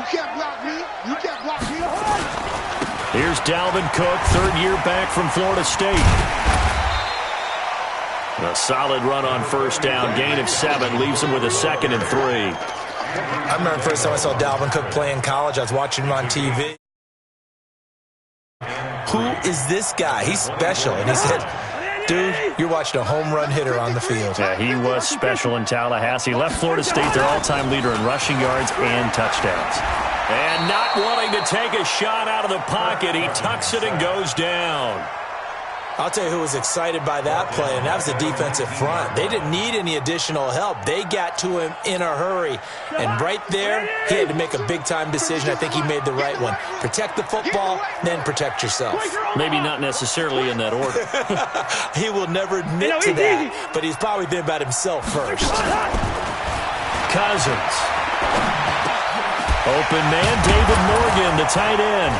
You can't block me. You can't block me. Here's Dalvin Cook, third year back from Florida State. A solid run on first down. Gain of 7 leaves him with a 2nd and 3. I remember the first time I saw Dalvin Cook play in college. I was watching him on TV. Who is this guy? He's special. And he said, dude, you're watching a home run hitter on the field. Yeah, he was special in Tallahassee. Left Florida State their all-time leader in rushing yards and touchdowns. And not wanting to take a shot out of the pocket, he tucks it and goes down. I'll tell you who was excited by that play, and that was the defensive front. They didn't need any additional help. They got to him in a hurry. And right there, he had to make a big-time decision. I think he made the right one. Protect the football, then protect yourself. Maybe not necessarily in that order. He will never admit to that, but he's probably thinking about himself first. Cousins. Open man, David Morgan, the tight end.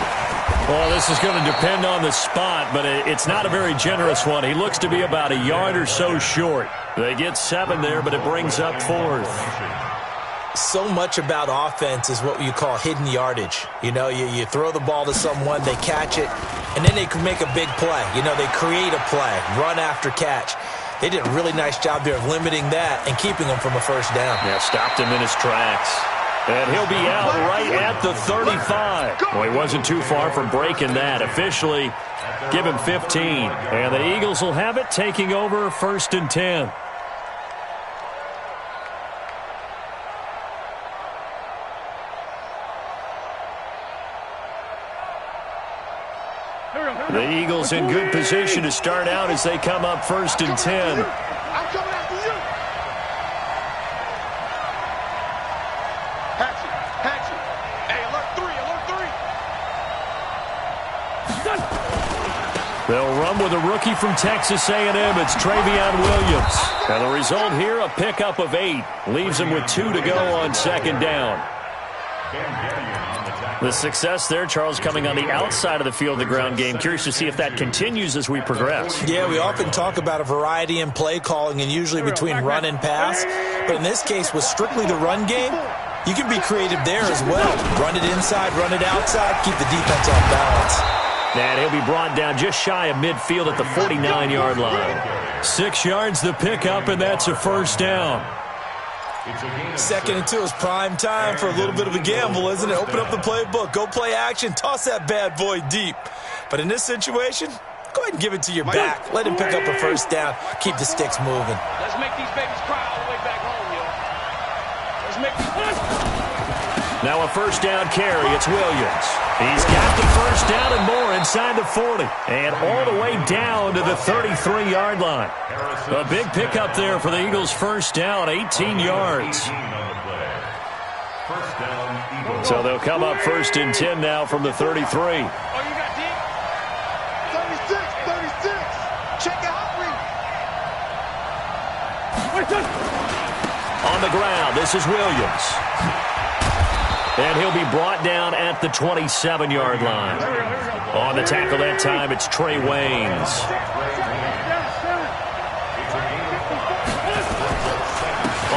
Well, this is going to depend on the spot, but it's not a very generous one. He looks to be about a yard or so short. They get 7 there, but it brings up 4th. So much about offense is what you call hidden yardage. You know, you throw the ball to someone, they catch it, and then they can make a big play. You know, they create a play, run after catch. They did a really nice job there of limiting that and keeping him from a first down. Yeah, stopped him in his tracks. And he'll be out right at the 35. Well, he wasn't too far from breaking that. Officially, give him 15. And the Eagles will have it, taking over 1st and 10. The Eagles in good position to start out as they come up 1st and 10. I'm coming after you. Hatchet. Hey, alert 3. They'll run with a rookie from Texas A&M. It's Travion Williams. And the result here, a pickup of 8. Leaves him with 2 to go on 2nd down. The success there, Charles, coming on the outside of the field, the ground game. Curious to see if that continues as we progress. Yeah, we often talk about a variety in play calling and usually between run and pass. But in this case, with strictly the run game, you can be creative there as well. Run it inside, run it outside, keep the defense off balance. And he'll be brought down just shy of midfield at the 49-yard line. 6 yards the pickup, and that's a first down. 2nd and 2 is prime time for a little bit of a gamble, isn't it? Open up the playbook, go play action, toss that bad boy deep. But in this situation, go ahead and give it to your back. Let him pick up a first down. Keep the sticks moving. Let's make these babies cry all the way back home, yo. Let's make these... Now a first down carry. It's Williams. He's got the first down and more inside the 40. And all the way down to the 33-yard line. A big pickup there for the Eagles' first down, 18 yards. So they'll come up 1st and 10 now from the 33. Oh, you got deep? 36. Check out. On the ground, this is Williams. And he'll be brought down at the 27-yard line. On the tackle that time, it's Trey Waynes.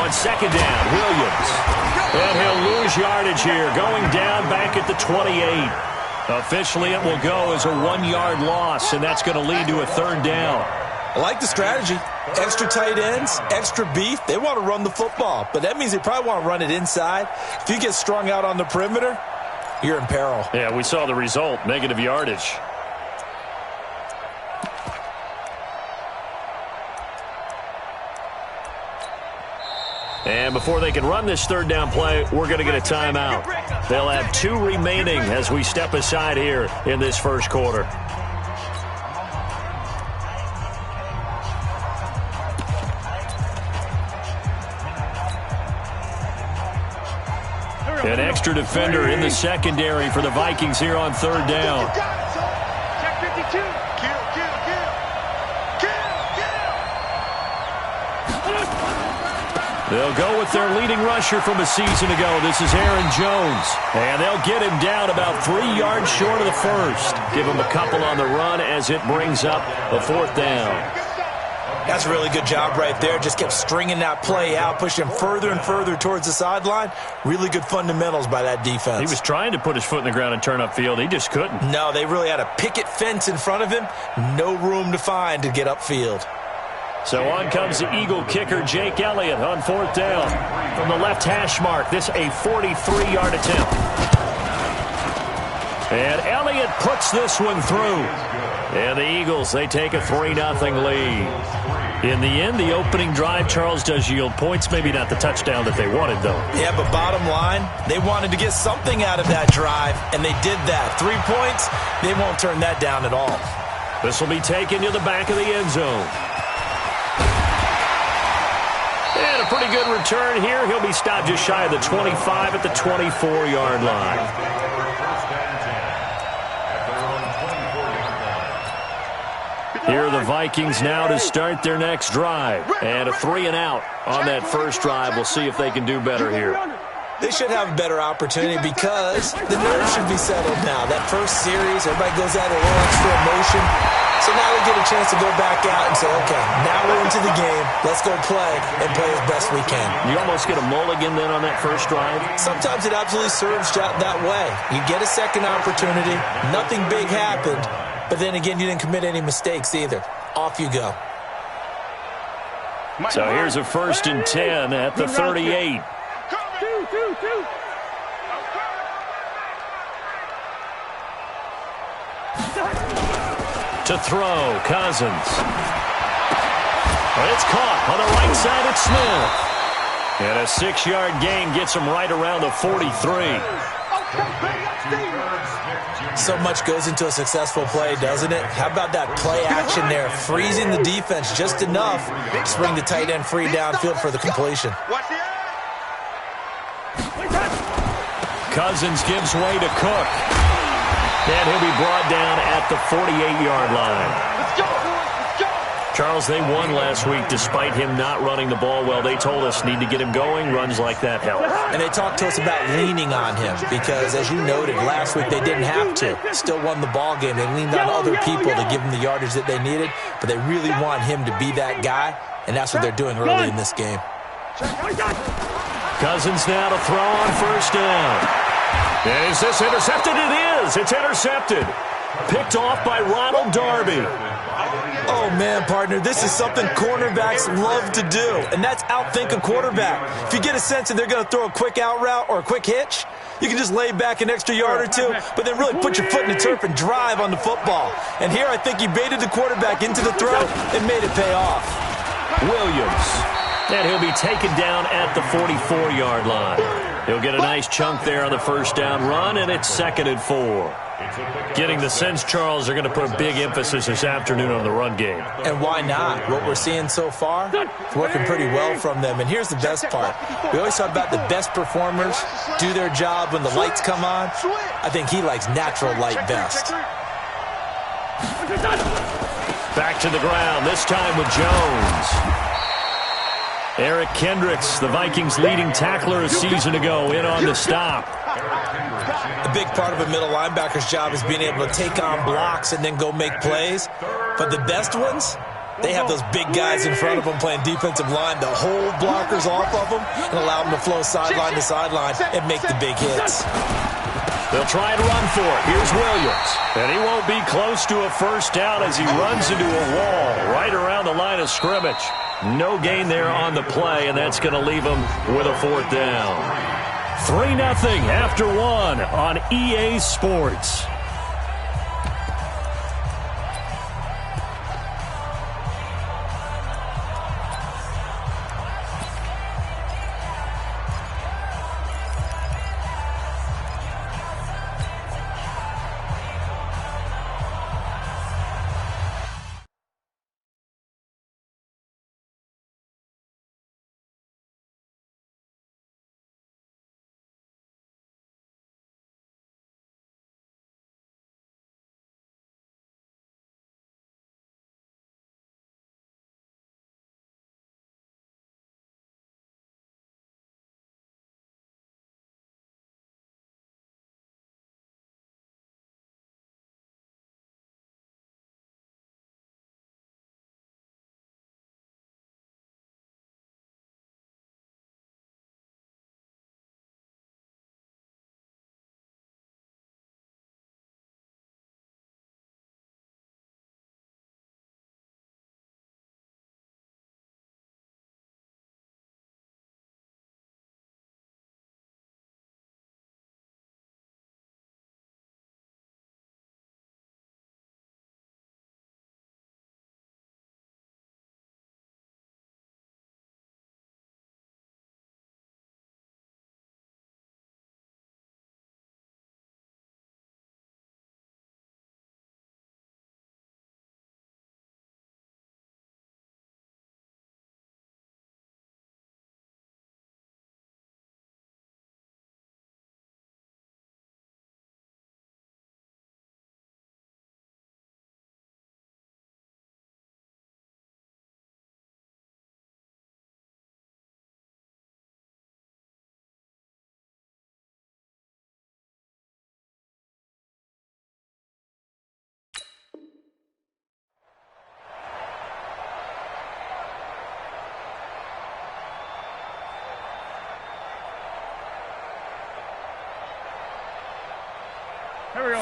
On 2nd down, Williams. And he'll lose yardage here, going down back at the 28. Officially, it will go as a 1-yard loss, and that's going to lead to a 3rd down. I like the strategy. Extra tight ends, extra beef. They want to run the football, but that means they probably want to run it inside. If you get strung out on the perimeter, you're in peril. Yeah, we saw the result, negative yardage. And before they can run this 3rd down play, we're going to get a timeout. They'll have 2 remaining as we step aside here in this first quarter. An extra defender in the secondary for the Vikings here on 3rd down. Check 52. Kill. They'll go with their leading rusher from a season ago. This is Aaron Jones. And they'll get him down about 3 yards short of the first. Give him a couple on the run as it brings up a 4th down. That's a really good job right there. Just kept stringing that play out, pushing him further and further towards the sideline. Really good fundamentals by that defense. He was trying to put his foot in the ground and turn upfield. He just couldn't. No, they really had a picket fence in front of him. No room to find to get upfield. So on comes the Eagle kicker, Jake Elliott, on 4th down. From the left hash mark, this a 43-yard attempt. And Elliott puts this one through. And the Eagles, they take a 3-0 lead. In the end, the opening drive, Charles, does yield points. Maybe not the touchdown that they wanted, though. Yeah, but bottom line, they wanted to get something out of that drive, and they did that. 3 points, they won't turn that down at all. This will be taken to the back of the end zone. And a pretty good return here. He'll be stopped just shy of the 25 at the 24-yard line. Here are the Vikings now to start their next drive. And a 3-and-out on that first drive. We'll see if they can do better here. They should have a better opportunity because the nerves should be settled now. That first series, everybody goes out a little extra emotion. So now they get a chance to go back out and say, okay, now we're into the game. Let's go play and play as best we can. You almost get a mulligan then on that first drive? Sometimes it absolutely serves that way. You get a second opportunity. Nothing big happened. But then again, you didn't commit any mistakes either. Off you go. So here's a 1st and 10 at the 38. To throw, Cousins. Well, it's caught on the right side at Smith. And a 6-yard gain gets him right around the 43. So much goes into a successful play, doesn't it? How about that play action there? Freezing the defense just enough to bring the tight end free downfield for the completion. Cousins gives way to Cook. And he'll be brought down at the 48-yard line. Charles, they won last week despite him not running the ball well. They told us need to get him going. Runs like that help. And they talked to us about leaning on him because, as you noted, last week they didn't have to. Still won the ball game. They leaned on other people to give them the yardage that they needed, but they really want him to be that guy, and that's what they're doing early in this game. Cousins now to throw on 1st down. And is this intercepted? It is. It's intercepted. Picked off by Ronald Darby. Oh, man, partner, this is something cornerbacks love to do, and that's outthink a quarterback. If you get a sense that they're going to throw a quick out route or a quick hitch, you can just lay back an extra yard or two, but then really put your foot in the turf and drive on the football. And here I think he baited the quarterback into the throw and made it pay off. Williams. And he'll be taken down at the 44-yard line. He'll get a nice chunk there on the 1st down run, and it's 2nd and 4. Getting the sense, Charles, they're going to put a big emphasis this afternoon on the run game. And why not? What we're seeing so far, it's working pretty well from them. And here's the best part. We always talk about the best performers do their job when the lights come on. I think he likes natural light best. Back to the ground, this time with Jones. Eric Kendricks, the Vikings' leading tackler a season ago, in on the stop. A big part of a middle linebacker's job is being able to take on blocks and then go make plays. But the best ones, they have those big guys in front of them playing defensive line to hold blockers off of them and allow them to flow sideline to sideline and make the big hits. They'll try and run for it. Here's Williams. And he won't be close to a 1st down as he runs into a wall right around the line of scrimmage. No gain there on the play, and that's going to leave him with a 4th down. 3-0 after 1 on EA Sports.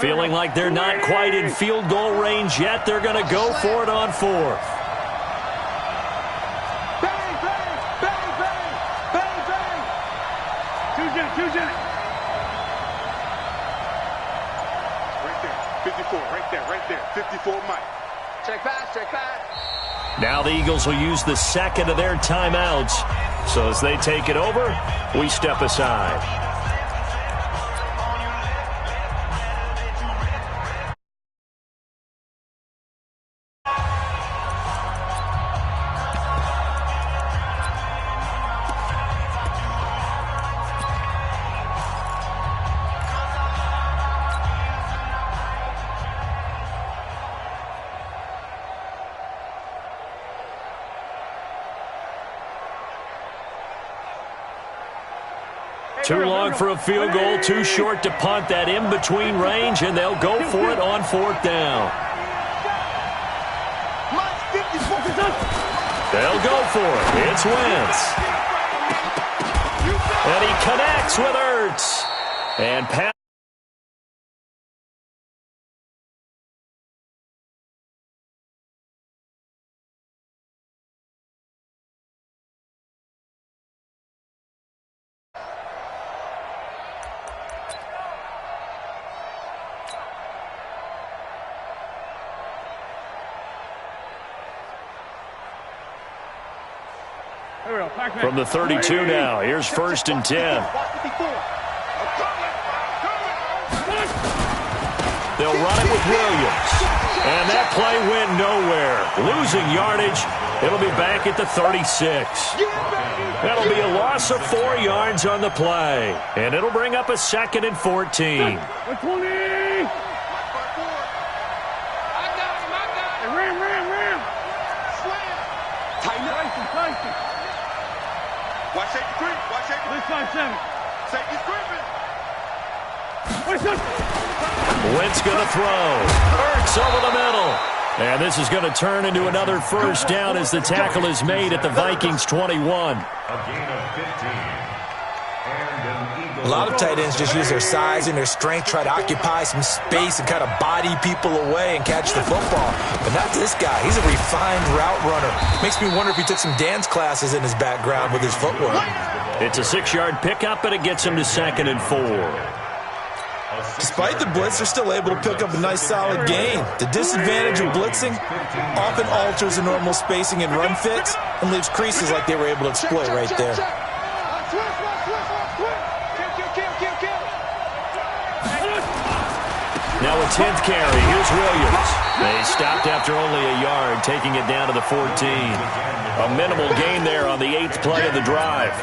Feeling like they're not quite in field goal range yet. They're going to go for it on fourth. Bang, bang, bang, bang, bang, bang. Two jet. Right there, 54, right there, 54 Mike. Check pass. Now the Eagles will use the second of their timeouts. So as they take it over, we step aside. Too long for a field goal, too short to punt that in-between range, and they'll go for it on fourth down. They'll go for it. It's Wentz. And he connects with Ertz. And pass. From the 32 now, here's 1st and 10. They'll run it with Williams. And that play went nowhere. Losing yardage. It'll be back at the 36. That'll be a loss of 4 yards on the play. And it'll bring up a 2nd and 14. Watch safety creep. Watch safety creep. 5-7. Safety's creeping. Wentz going to throw. Ertz over the middle. And this is going to turn into another first down as the tackle is made at the Vikings 21. A lot of tight ends just use their size and their strength, try to occupy some space and kind of body people away and catch the football. But not this guy. He's a refined route runner. Makes me wonder if he took some dance classes in his background with his footwork. It's a 6-yard pickup, and it gets him to 2nd and 4. Despite the blitz, they're still able to pick up a nice solid gain. The disadvantage of blitzing often alters the normal spacing and run fits and leaves creases like they were able to exploit right there. Now a 10th carry. Here's Williams. They stopped after only a yard, taking it down to the 14. A minimal gain there on the 8th play of the drive.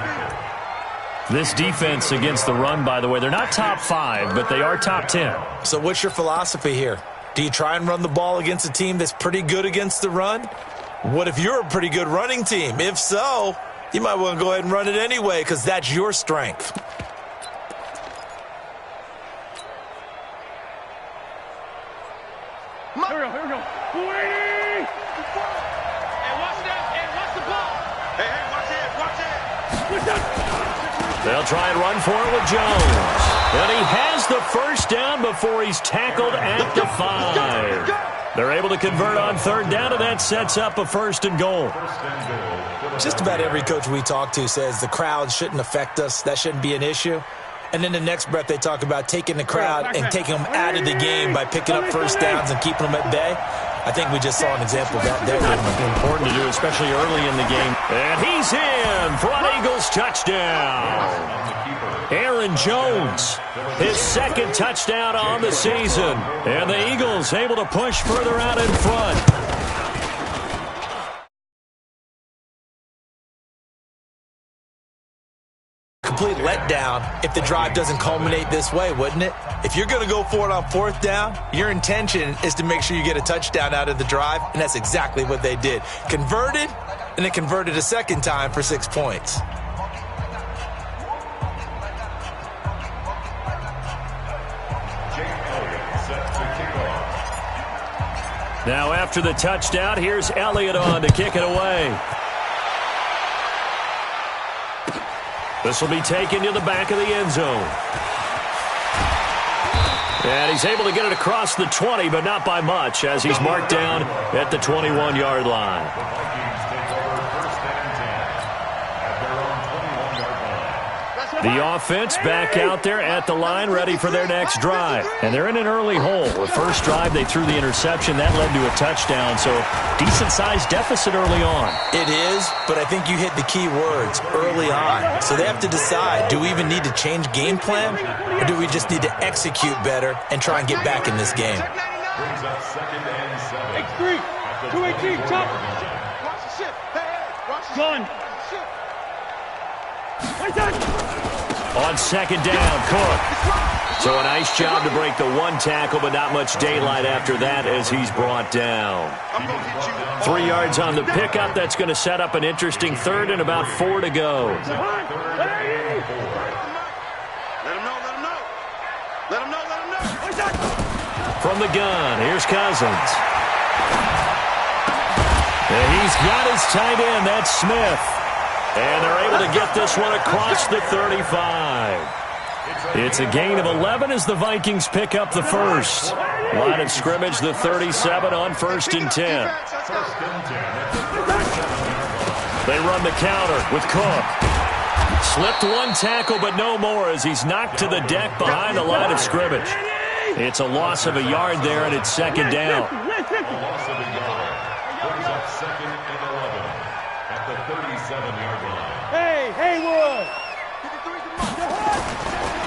This defense against the run, by the way, they're not top 5, but they are top 10. So what's your philosophy here? Do you try and run the ball against a team that's pretty good against the run? What if you're a pretty good running team? If so, you might want to go ahead and run it anyway because that's your strength. Here we go. 40! Hey, watch that. Hey, watch the ball. Hey, watch it. They'll try and run for it with Jones. And he has the first down before he's tackled at the 5. They're able to convert on 3rd down, and that sets up a 1st and goal. Just about every coach we talk to says the crowd shouldn't affect us. That shouldn't be an issue. And then the next breath they talk about taking the crowd and taking them out of the game by picking up first downs and keeping them at bay. I think we just saw an example of that there. Important to do, especially early in the game. And he's in for an Eagles touchdown. Aaron Jones, his 2nd touchdown on the season. And the Eagles able to push further out in front. Complete letdown if the drive doesn't culminate this way, wouldn't it? If you're going to go for it on 4th down, your intention is to make sure you get a touchdown out of the drive, and that's exactly what they did. Converted, and then converted a 2nd time for 6 points. Now after the touchdown, here's Elliott on to kick it away. This will be taken to the back of the end zone. And he's able to get it across the 20, but not by much, as he's marked down at the 21-yard line. The offense back out there at the line, ready for their next drive. And they're in an early hole. The first drive, they threw the interception. That led to a touchdown, so decent-sized deficit early on. It is, but I think you hit the key words, early on. So they have to decide, do we even need to change game plan, or do we just need to execute better and try and get back in this game? X3, 218, chop. Watch the ship. Hey, watch the gun. On second down, Cook. So a nice job to break the one tackle, but not much daylight after that as he's brought down. 3 yards on the pickup. That's going to set up an interesting third and about 4 to go. Let him know. From the gun, here's Cousins. And he's got his tight end. That's Smith. And they're able to get this one across the 35. It's a gain of 11 as the Vikings pick up the first. Line of scrimmage, the 37 on 1st and 10. They run the counter with Cook. Slipped one tackle, but no more as he's knocked to the deck behind the line of scrimmage. It's a loss of a yard there, and it's second down. Hey, Haywood!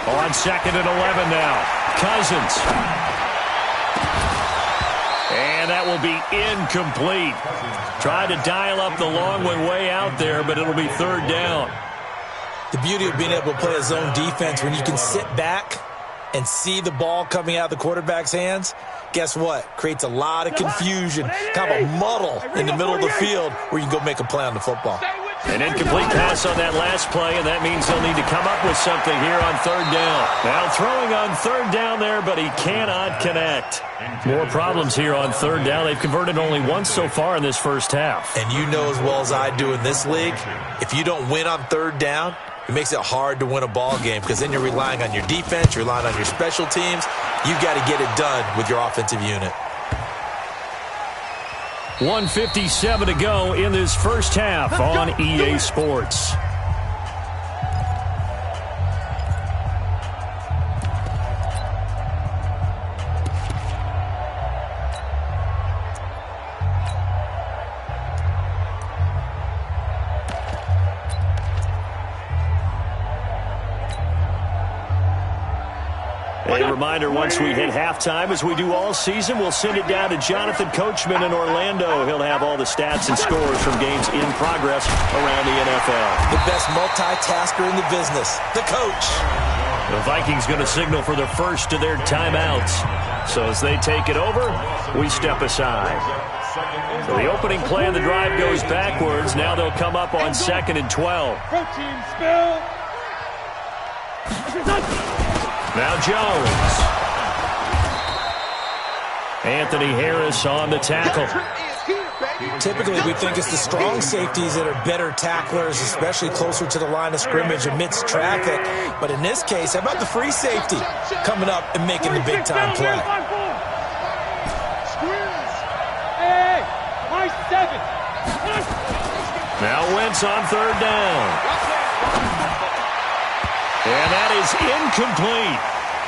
On 2nd and 11 now. Cousins. And that will be incomplete. Tried to dial up the long one way out there, but it'll be 3rd down. The beauty of being able to play a zone defense when you can sit back and see the ball coming out of the quarterback's hands, guess what? Creates a lot of confusion, kind of a muddle in the middle of the field where you can go make a play on the football. An incomplete pass on that last play, and that means they'll need to come up with something here on 3rd down. Now throwing on 3rd down there, but he cannot connect. More problems here on 3rd down. They've converted only once so far in this first half. And you know as well as I do in this league, if you don't win on 3rd down, it makes it hard to win a ball game because then you're relying on your defense, you're relying on your special teams. You've got to get it done with your offensive unit. 1:57 to go in this first half on EA Sports. A reminder, once we hit halftime, as we do all season, we'll send it down to Jonathan Coachman in Orlando. He'll have all the stats and scores from games in progress around the NFL. The best multitasker in the business, the coach. The Vikings going to signal for the first of their timeouts. So as they take it over, we step aside. So the opening play of the drive goes backwards. Now they'll come up on 2nd and 12. Protein spill. Now Jones. Anthony Harris on the tackle. Typically, we think it's the strong safeties that are better tacklers, especially closer to the line of scrimmage amidst traffic. But in this case, how about the free safety coming up and making the big-time play? Hey, my 7. Now Wentz on 3rd down. And that is incomplete.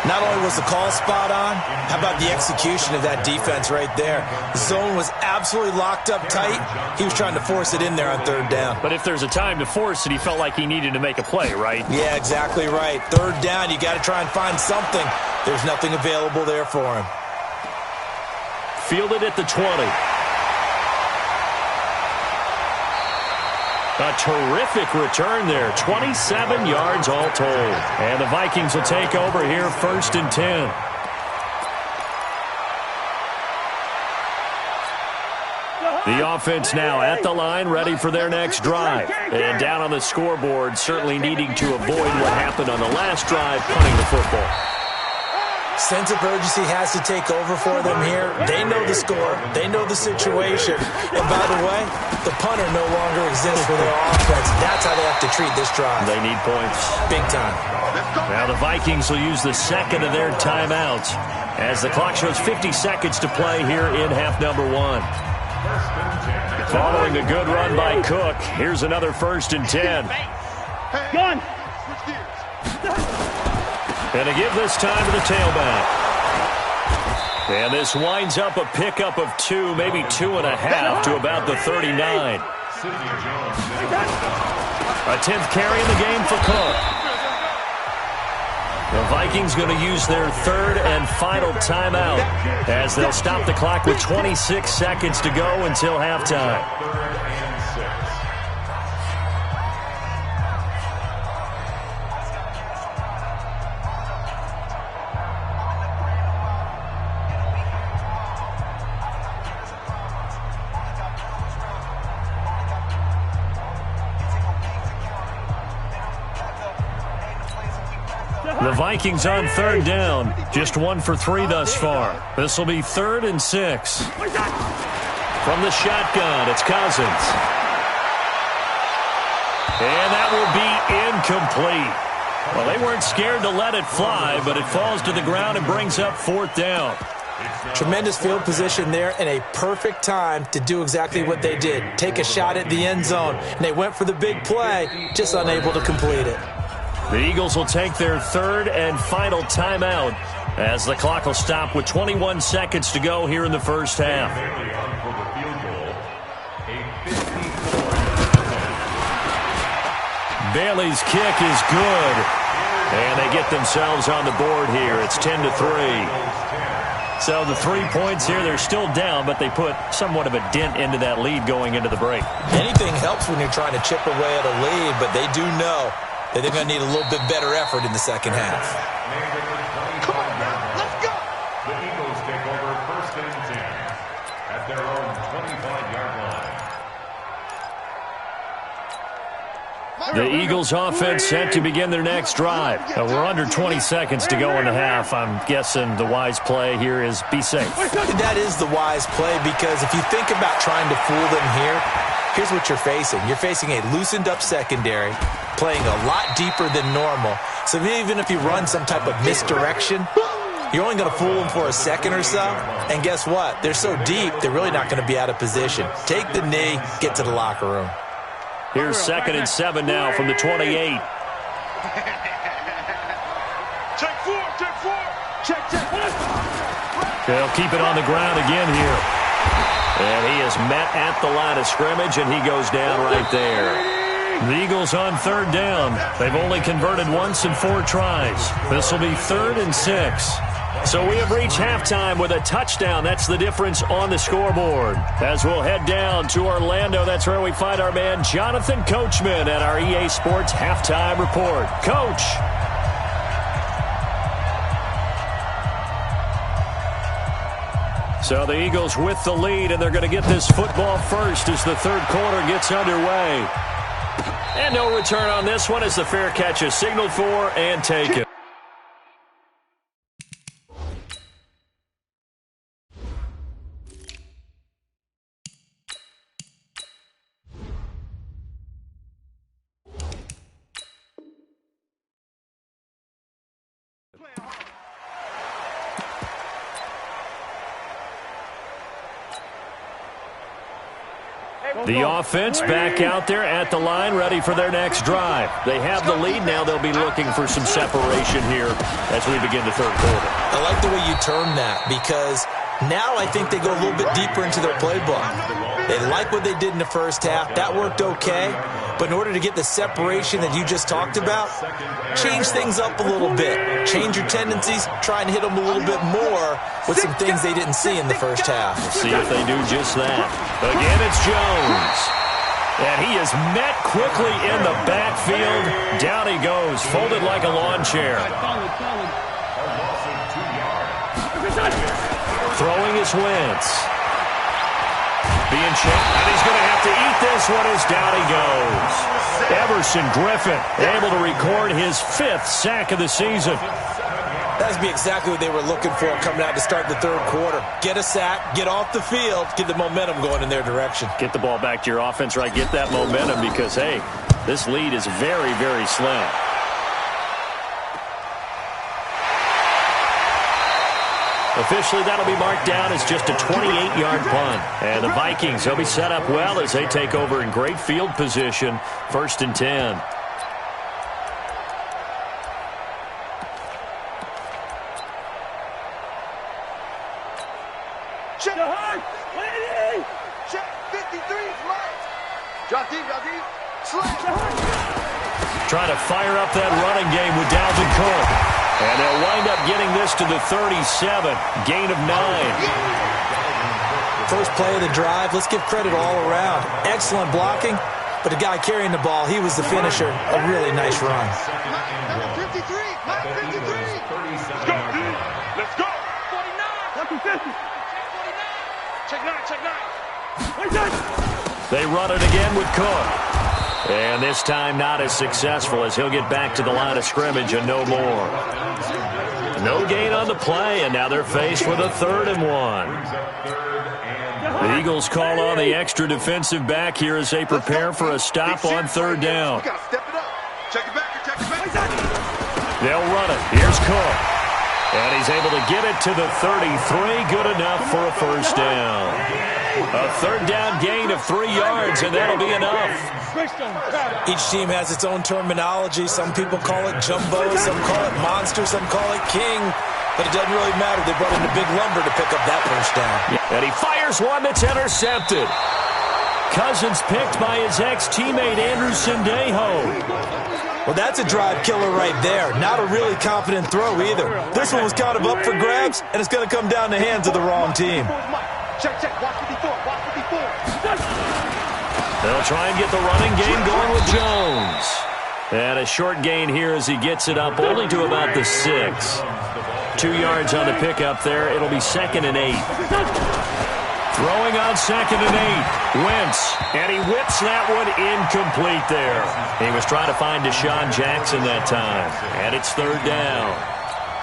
Not only was the call spot on, how about the execution of that defense right there? The zone was absolutely locked up tight. He was trying to force it in there on 3rd down. But if there's a time to force it, he felt like he needed to make a play, right? Yeah, exactly right. 3rd down, you got to try and find something. There's nothing available there for him. Fielded at the 20. A terrific return there. 27 yards all told. And the Vikings will take over here 1st and 10. The offense now at the line, ready for their next drive. And down on the scoreboard, certainly needing to avoid what happened on the last drive, punting the football. Sense of urgency has to take over for them here. They know the score. They know the situation. And by the way, the punter no longer exists for their offense. That's how they have to treat this drive. They need points. Big time. Now the Vikings will use the second of their timeouts as the clock shows 50 seconds to play here in half number 1. Following a good run by Cook, here's another 1st and 10. Gun. And to give this time to the tailback. And this winds up a pickup of 2, maybe 2.5 to about the 39. A 10th carry in the game for Cook. The Vikings going to use their 3rd and final timeout as they'll stop the clock with 26 seconds to go until halftime. The Vikings on 3rd down. Just 1 for 3 thus far. This will be 3rd and 6. From the shotgun, it's Cousins. And that will be incomplete. Well, they weren't scared to let it fly, but it falls to the ground and brings up 4th down. Tremendous field position there and a perfect time to do exactly what they did. Take a shot at the end zone. And they went for the big play, just unable to complete it. The Eagles will take their 3rd and final timeout as the clock will stop with 21 seconds to go here in the first half. Bailey's kick is good. And they get themselves on the board here. It's 10-3. So the 3 points here, they're still down, but they put somewhat of a dent into that lead going into the break. Anything helps when you're trying to chip away at a lead, but they do know that they're going to need a little bit better effort in the second half. Come on, man. Let's go. The Eagles take over 1st and 10 at their own 25-yard line. The Eagles offense set to begin their next drive. We're under 20 seconds to go in the half. I'm guessing the wise play here is be safe. That is the wise play because if you think about trying to fool them here, here's what you're facing. You're facing a loosened-up secondary, playing a lot deeper than normal. So even if you run some type of misdirection, you're only going to fool them for a second or so. And guess what? They're so deep, they're really not going to be out of position. Take the knee, get to the locker room. Here's 2nd and 7 now from the 28. Check 4. Check. They'll keep it on the ground again here. And he is met at the line of scrimmage, and he goes down right there. The Eagles on 3rd down. They've only converted once in 4 tries. This will be 3rd and 6. So we have reached halftime with a touchdown. That's the difference on the scoreboard. As we'll head down to Orlando, that's where we find our man Jonathan Coachman at our EA Sports Halftime Report. Coach. So the Eagles with the lead, and they're going to get this football first as the 3rd quarter gets underway. And no return on this one as the fair catch is signaled for and taken. The offense back out there at the line, ready for their next drive. They have the lead. Now they'll be looking for some separation here as we begin the 3rd quarter. I like the way you term that because now I think they go a little bit deeper into their playbook. They like what they did in the first half. That worked okay. But in order to get the separation that you just talked about, change things up a little bit. Change your tendencies. Try and hit them a little bit more with some things they didn't see in the first half. We'll see if they do just that. Again, it's Jones. And he is met quickly in the backfield. Down he goes, folded like a lawn chair. Throwing his Wentz. Being checked, and he's going to have to eat this one as down he goes. Everson Griffin able to record his 5th sack of the season. That'd be exactly what they were looking for coming out to start the third quarter. Get a sack, get off the field, get the momentum going in their direction. Get the ball back to your offense, right? Get that momentum because, hey, this lead is very, very slim. Officially, that'll be marked down as just a 28-yard punt. And the Vikings, they'll be set up well as they take over in great field position. 1st and 10. Check hard! Check 53, right. Drop deep, slant. Trying to fire up that running game with Dalvin Cook. And they'll wind up getting this to the 37. Gain of 9. First play of the drive, let's give credit all around. Excellent blocking, but the guy carrying the ball, he was the finisher. A really nice run. Number 53, 53. Let's go. 49. Check 9. They run it again with Cook. And this time not as successful as he'll get back to the line of scrimmage and no more. No gain on the play, and now they're faced with a 3rd and 1. The Eagles call on the extra defensive back here as they prepare for a stop on 3rd down. They'll run it. Here's Cook. And he's able to get it to the 33. Good enough for a 1st down. A 3rd down gain of 3 yards, and that'll be enough. Each team has its own terminology. Some people call it jumbo, some call it monster, some call it king. But it doesn't really matter. They brought in a big lumber to pick up that 1st down. And he fires one that's intercepted. Cousins picked by his ex-teammate Andrew Sendejo. Well, that's a drive killer right there. Not a really confident throw either. This one was kind of up for grabs, and it's going to come down the hands of the wrong team. Check. Watch 54. They'll try and get the running game going with Jones. And a short gain here as he gets it up only to about the 6. 2 yards on the pickup there. It'll be 2nd and 8. Throwing on 2nd and 8. Wentz. And he whips that one incomplete there. He was trying to find Deshaun Jackson that time. And it's 3rd down.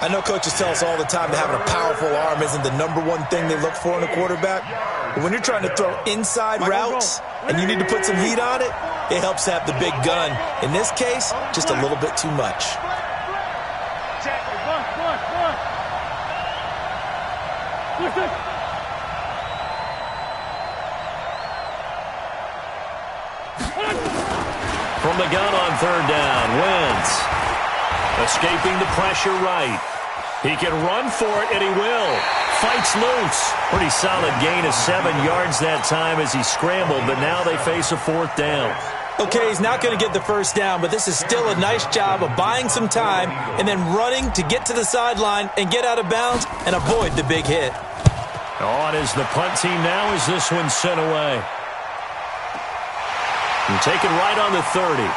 I know coaches tell us all the time that having a powerful arm isn't the #1 thing they look for in a quarterback. But when you're trying to throw inside routes and you need to put some heat on it, it helps to have the big gun. In this case, just a little bit too much. From the gun on 3rd down, Wentz. Escaping the pressure right. He can run for it, and he will. Fights loose. Pretty solid gain of 7 yards that time as he scrambled, but now they face a 4th down. Okay, he's not going to get the 1st down, but this is still a nice job of buying some time and then running to get to the sideline and get out of bounds and avoid the big hit. On is the punt team now as this one's sent away. And taken right on the 30.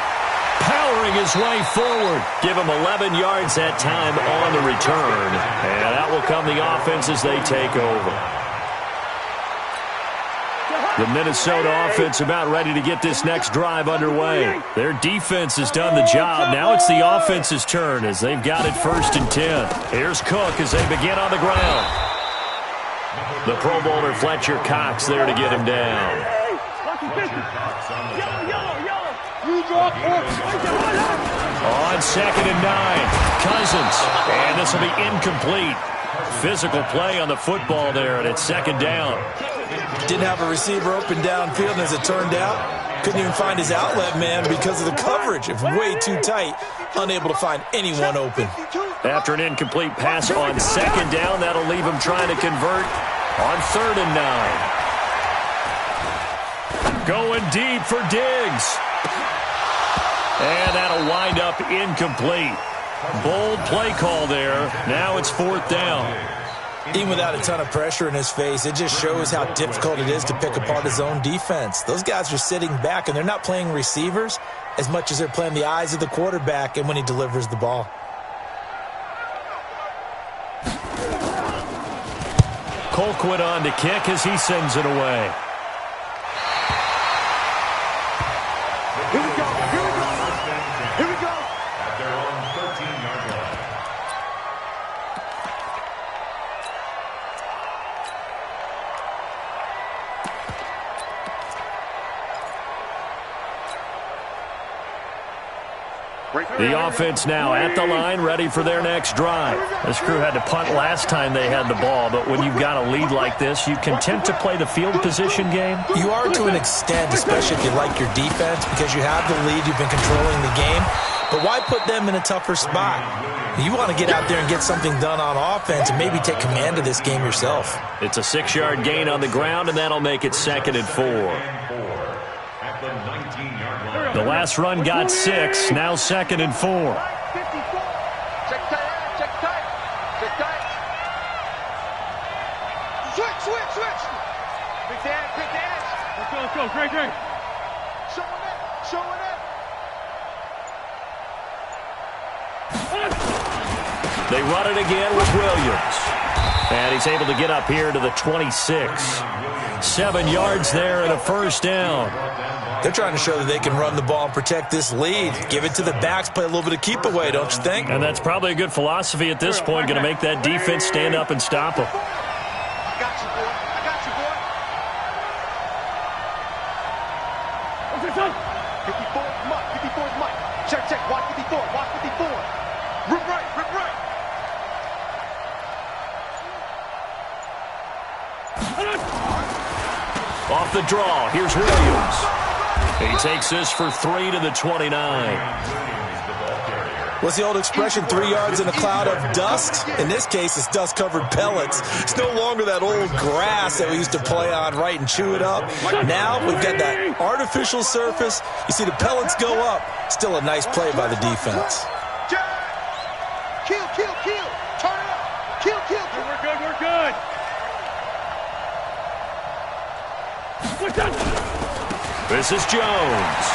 Powering his way forward. Give him 11 yards that time on the return. And that will come the offense as they take over. The Minnesota offense about ready to get this next drive underway. Their defense has done the job. Now it's the offense's turn as they've got it 1st and 10. Here's Cook as they begin on the ground. The Pro Bowler Fletcher Cox there to get him down. On 2nd and 9, Cousins. And this will be incomplete. Physical play on the football there, and it's 2nd down. Didn't have a receiver open downfield, and as it turned out, couldn't even find his outlet man because of the coverage. It's way too tight, unable to find anyone open. After an incomplete pass on 2nd down, that'll leave him trying to convert on 3rd and 9. Going deep for Diggs. And that'll wind up incomplete. Bold play call there. Now it's 4th down. Even without a ton of pressure in his face, it just shows how difficult it is to pick apart his own defense. Those guys are sitting back, and they're not playing receivers as much as they're playing the eyes of the quarterback and when he delivers the ball. Colquitt on to kick as he sends it away. Here we go. At their own 13-yard The offense now at the line, ready for their next drive. This crew had to punt last time they had the ball, but when you've got a lead like this, you content to play the field position game? You are to an extent, especially if you like your defense, because you have the lead, you've been controlling the game. But why put them in a tougher spot? You want to get out there and get something done on offense and maybe take command of this game yourself. It's a 6-yard gain on the ground, and that'll make it 2nd and 4. The last run got 6, now 2nd and 4. Check tight. Check tight. Switch. Pick the edge. Let's go. Great. Showing it. They run it again with Williams. And he's able to get up here to the 26. 7 yards there and a first down. They're trying to show that they can run the ball and protect this lead. Give it to the backs, play a little bit of keep away, don't you think? And that's probably a good philosophy at this point, going to make that defense stand up and stop them. I got you, boy. 54 is Mike. Check. Watch 54. Rip right. Off the draw, here's Williams. He takes this for 3 to the 29. What's the old expression, 3 yards in a cloud of dust? In this case, it's dust-covered pellets. It's no longer that old grass that we used to play on, right, and chew it up. Now we've got that artificial surface. You see the pellets go up. Still a nice play by the defense. Kill. Turn it up. Kill. We're good. This is Jones.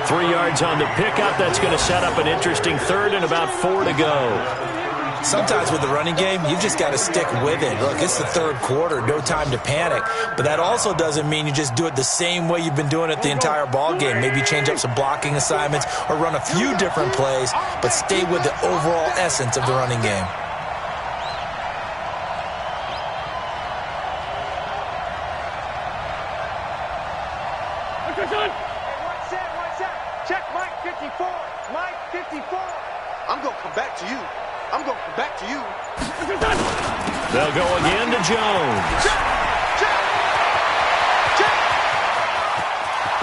3 yards on the pickup. That's going to set up an interesting 3rd and about 4 to go. Sometimes with the running game, you've just got to stick with it. Look, it's the 3rd quarter, no time to panic. But that also doesn't mean you just do it the same way you've been doing it the entire ball game. Maybe change up some blocking assignments or run a few different plays, but stay with the overall essence of the running game. Check Mike 54. I'm going to come back to you. They'll go again to Jones.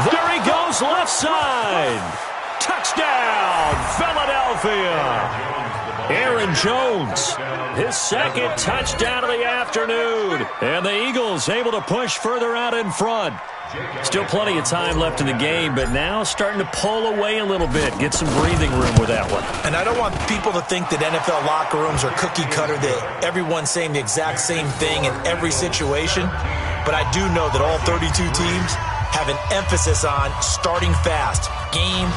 There he goes, left side. Touchdown, Philadelphia. Aaron Jones, his 2nd touchdown of the afternoon. And the Eagles able to push further out in front. Still plenty of time left in the game, but now starting to pull away a little bit. Get some breathing room with that one. And I don't want people to think that NFL locker rooms are cookie cutter, that everyone's saying the exact same thing in every situation. But I do know that all 32 teams have an emphasis on starting fast. Game,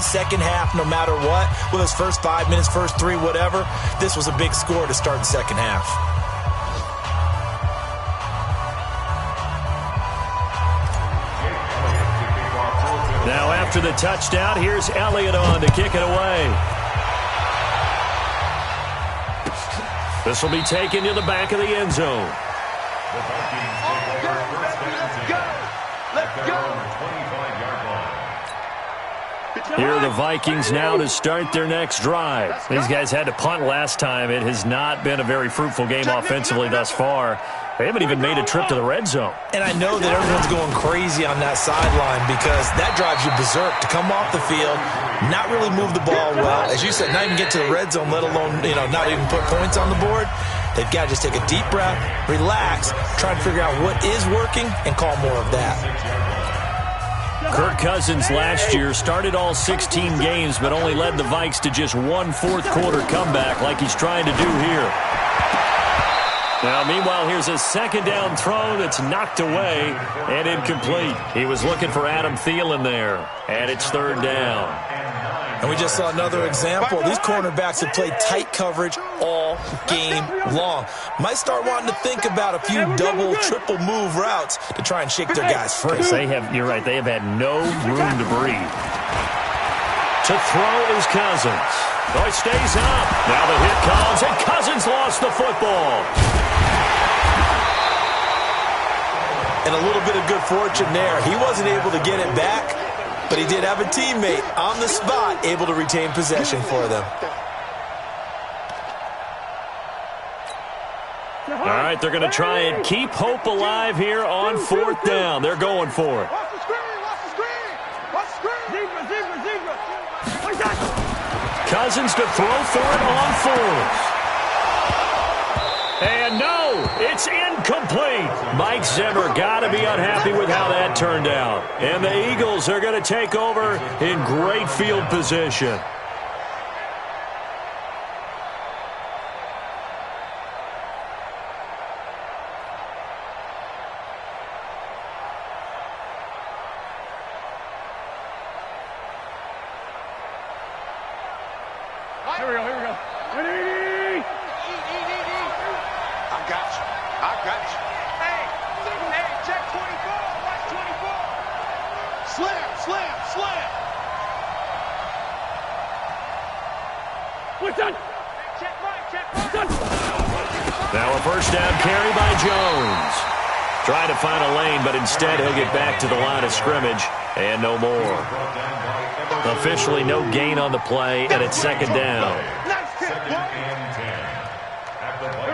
second half, no matter what. Whether it's first 5 minutes, first 3, whatever. This was a big score to start the second half. Now after the touchdown, here's Elliott on to kick it away. This will be taken to the back of the end zone. Let's go. Here are the Vikings now to start their next drive. These guys had to punt last time. It has not been a very fruitful game offensively thus far. They haven't even made a trip to the red zone. And I know that everyone's going crazy on that sideline because that drives you berserk to come off the field, not really move the ball well. As you said, not even get to the red zone, let alone, not even put points on the board. They've got to just take a deep breath, relax, try and figure out what is working, and call more of that. Kirk Cousins last year started all 16 games, but only led the Vikes to just 1 fourth-quarter comeback like he's trying to do here. Now, meanwhile, here's a second down throw that's knocked away and incomplete. He was looking for Adam Thielen there, and it's 3rd down. And we just saw another example. These cornerbacks have played tight coverage all game long. Might start wanting to think about a few double, triple move routes to try and shake their guys free. You're right, they have had no room to breathe. To throw is Cousins. Oh, he stays up. Now the hit comes, and Cousins lost the football. And a little bit of good fortune there. He wasn't able to get it back, but he did have a teammate on the spot able to retain possession for them. All right, they're going to try and keep hope alive here on 4th down. They're going for it. Watch the screen, watch the screen, watch the screen. Zebra. Cousins to throw for it on 4th. And no, it's incomplete. Mike Zimmer got to be unhappy with how that turned out. And the Eagles are going to take over in great field position. Here we go. I got you. Hey, check 24. Watch 24. Slam. What's done? Check right. Now a first down carry by Jones. Trying to find a lane, but instead he'll get back to the line of scrimmage and no more. Officially no gain on the play, and it's 2nd down.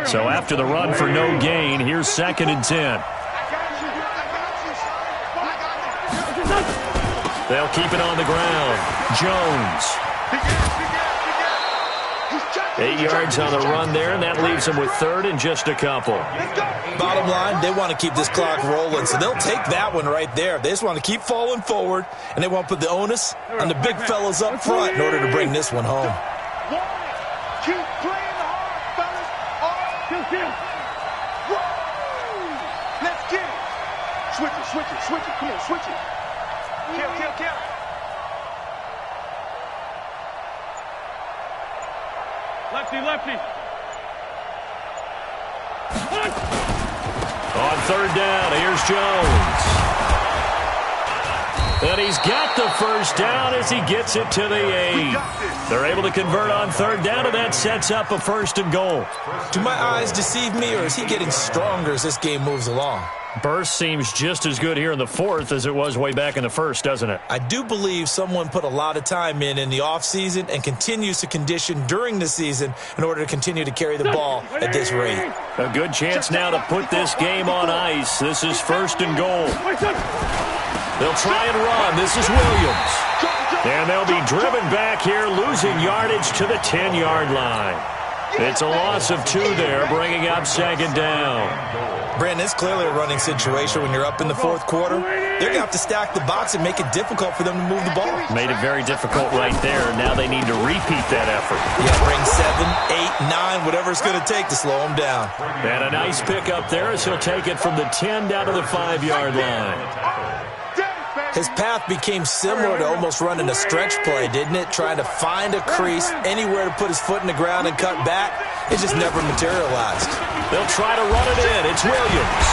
So after the run for no gain, here's 2nd and 10. They'll keep it on the ground. Jones. 8 yards on the run there, and that leaves them with 3rd and just a couple. Bottom line, they want to keep this clock rolling, so they'll take that one right there. They just want to keep falling forward, and they want to put the onus on the big fellas up front in order to bring this one home. Keep playing hard, fellas. Let's get it. Switch it. Come on, switch it. Kill. Lefty. On 3rd down, here's Jones. And he's got the first down as he gets it to the 8. They're able to convert on 3rd down, and that sets up a 1st and goal. Do my eyes deceive me, or is he getting stronger as this game moves along? Burst seems just as good here in the 4th as it was way back in the 1st, doesn't it? I do believe someone put a lot of time in the offseason and continues to condition during the season in order to continue to carry the ball at this rate. A good chance now to put this game on ice. This is 1st and goal. They'll try and run. This is Williams. And they'll be driven back here, losing yardage to the 10-yard line. It's a loss of 2 there, bringing up 2nd down. Brandon, it's clearly a running situation when you're up in the 4th quarter. They're going to have to stack the box and make it difficult for them to move the ball. Made it very difficult right there. Now they need to repeat that effort. Yeah, bring 7, 8, 9, whatever it's going to take to slow them down. And a nice pick up there as he'll take it from the 10 down to the 5-yard line. His path became similar to almost running a stretch play, didn't it? Trying to find a crease, anywhere to put his foot in the ground and cut back. It just never materialized. They'll try to run it in. It's Williams.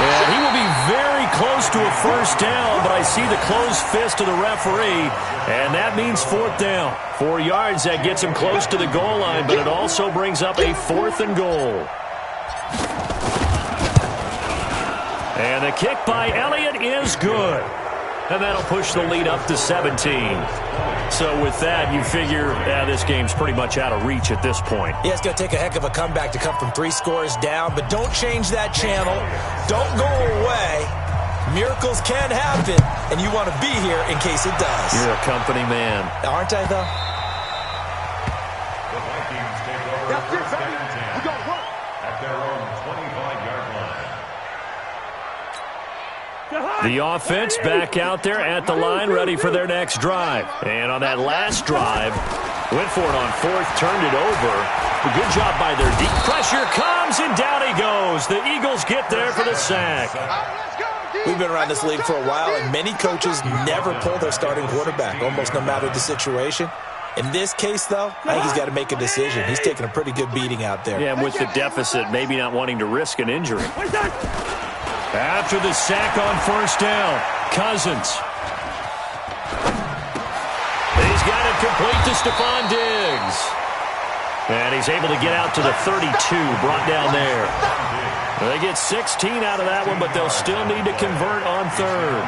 And he will be very close to a 1st down, but I see the closed fist of the referee, and that means 4th down. 4 yards, that gets him close to the goal line, but it also brings up a 4th and goal. And the kick by Elliott is good. And that'll push the lead up to 17. So with that, you figure this game's pretty much out of reach at this point. Yeah, it's going to take a heck of a comeback to come from 3 scores down, but don't change that channel. Don't go away. Miracles can happen, and you want to be here in case it does. You're a company man. Aren't I, though? The Vikings take over 1st and 10 at their own 25-yard line. The offense back out there at the line, ready for their next drive. And on that last drive, went for it on 4th, turned it over. A good job by their deep. Pressure comes, and down he goes. The Eagles get there for the sack. We've been around this league for a while, and many coaches never pull their starting quarterback, almost no matter the situation. In this case, though, I think he's got to make a decision. He's taking a pretty good beating out there. Yeah, and with the deficit, maybe not wanting to risk an injury. After the sack on 1st down, Cousins. He's got it complete to Stephon Diggs. And he's able to get out to the 32, brought down there. They get 16 out of that one, but they'll still need to convert on 3rd.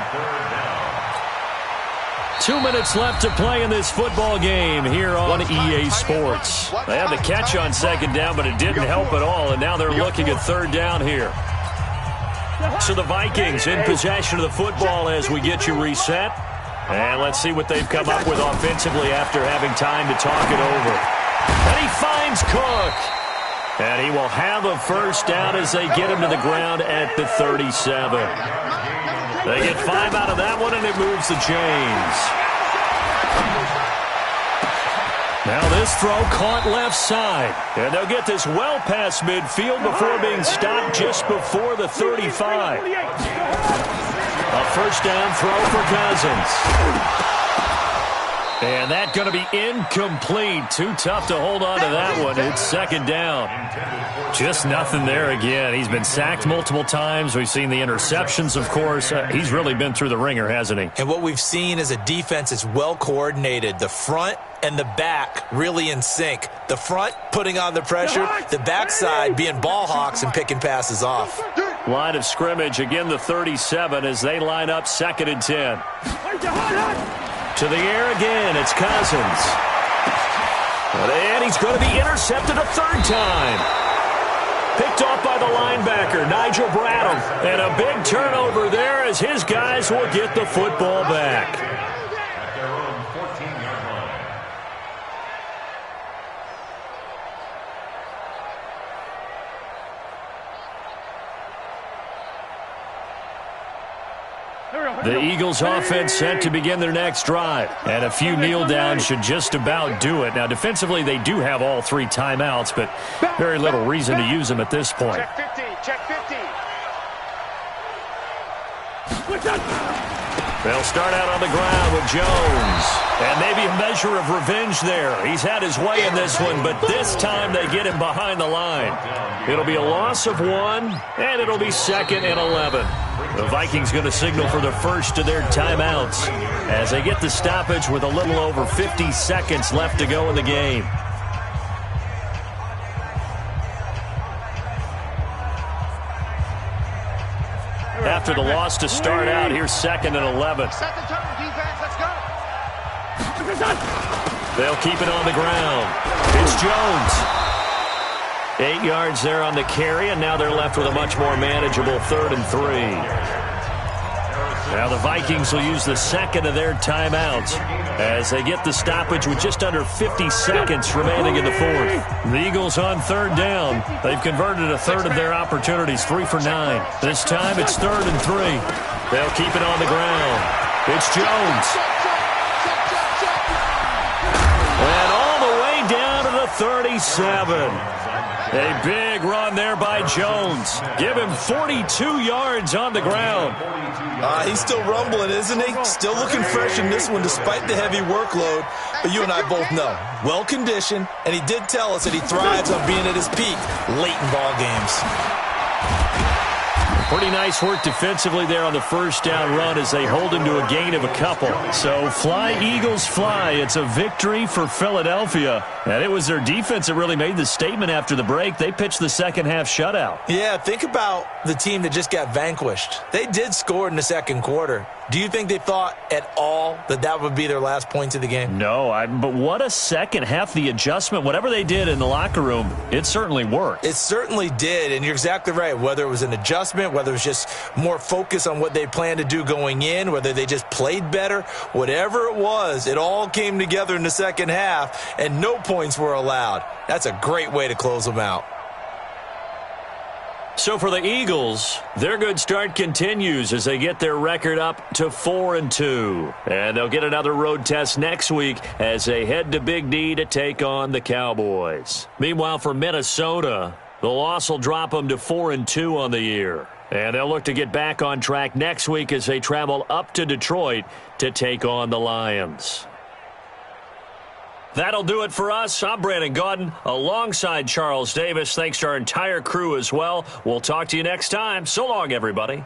2 minutes left to play in this football game here on EA Sports. They had the catch on second down, but it didn't help at all, and now they're looking at third down here. So the Vikings in possession of the football as we get you reset. And let's see what they've come up with offensively after having time to talk it over. And he finds Cook. And he will have a first down as they get him to the ground at the 37. They get 5 out of that one, and it moves the chains. Now this throw caught left side. And they'll get this well past midfield before being stopped just before the 35. A first down throw for Cousins. And that's going to be incomplete. Too tough to hold on to that one. It's second down. Just nothing there again. He's been sacked multiple times. We've seen the interceptions, of course. He's really been through the ringer, hasn't he? And what we've seen is a defense that's well coordinated. The front and the back really in sync. The front putting on the pressure. The backside being ball hawks and picking passes off. Line of scrimmage, again the 37 as they line up 2nd and 10. To the air again, it's Cousins. And he's going to be intercepted a third time. Picked off by the linebacker, Nigel Bradham. And a big turnover there as his guys will get the football back. At their own 14-yard line. The Eagles offense set to begin their next drive. And a few kneel downs should just about do it. Now, defensively, they do have all 3 timeouts, but very little reason to use them at this point. Check 50, check 50. They'll start out on the ground with Jones. And maybe a measure of revenge there. He's had his way in this one, but this time they get him behind the line. It'll be a loss of 1, and it'll be 2nd and 11. The Vikings going to signal for the first of their timeouts as they get the stoppage with a little over 50 seconds left to go in the game. After the loss to start out, here's 2nd and 11. Set the tone, defense. Let's go. They'll keep it on the ground. It's Jones. 8 yards there on the carry, and now they're left with a much more manageable 3rd and 3. Now the Vikings will use the 2nd of their timeouts as they get the stoppage with just under 50 seconds remaining in the 4th. The Eagles on 3rd down. They've converted a 1/3 of their opportunities, 3 for 9. This time it's 3rd and 3. They'll keep it on the ground. It's Jones. And all the way down to the 37. A big run there by Jones. Give him 42 yards on the ground. He's still rumbling, isn't he? Still looking fresh in this one despite the heavy workload. But you and I both know, well-conditioned, and he did tell us that he thrives on being at his peak late in ball games. Pretty nice work defensively there on the first down run as they hold him to a gain of a couple. So fly, Eagles, fly. It's a victory for Philadelphia. And it was their defense that really made the statement after the break. They pitched the second half shutout. Yeah, think about the team that just got vanquished. They did score in the second quarter. Do you think they thought at all that that would be their last points of the game? No, but what a second half. The adjustment, whatever they did in the locker room, it certainly worked. It certainly did, and you're exactly right. Whether it was an adjustment, whether it was just more focus on what they planned to do going in, whether they just played better, whatever it was, it all came together in the second half, and no points were allowed. That's a great way to close them out. So for the Eagles, their good start continues as they get their record up to 4-2. And they'll get another road test next week as they head to Big D to take on the Cowboys. Meanwhile, for Minnesota, the loss will drop them to 4-2 on the year. And they'll look to get back on track next week as they travel up to Detroit to take on the Lions. That'll do it for us. I'm Brandon Gaudin alongside Charles Davis. Thanks to our entire crew as well. We'll talk to you next time. So long, everybody.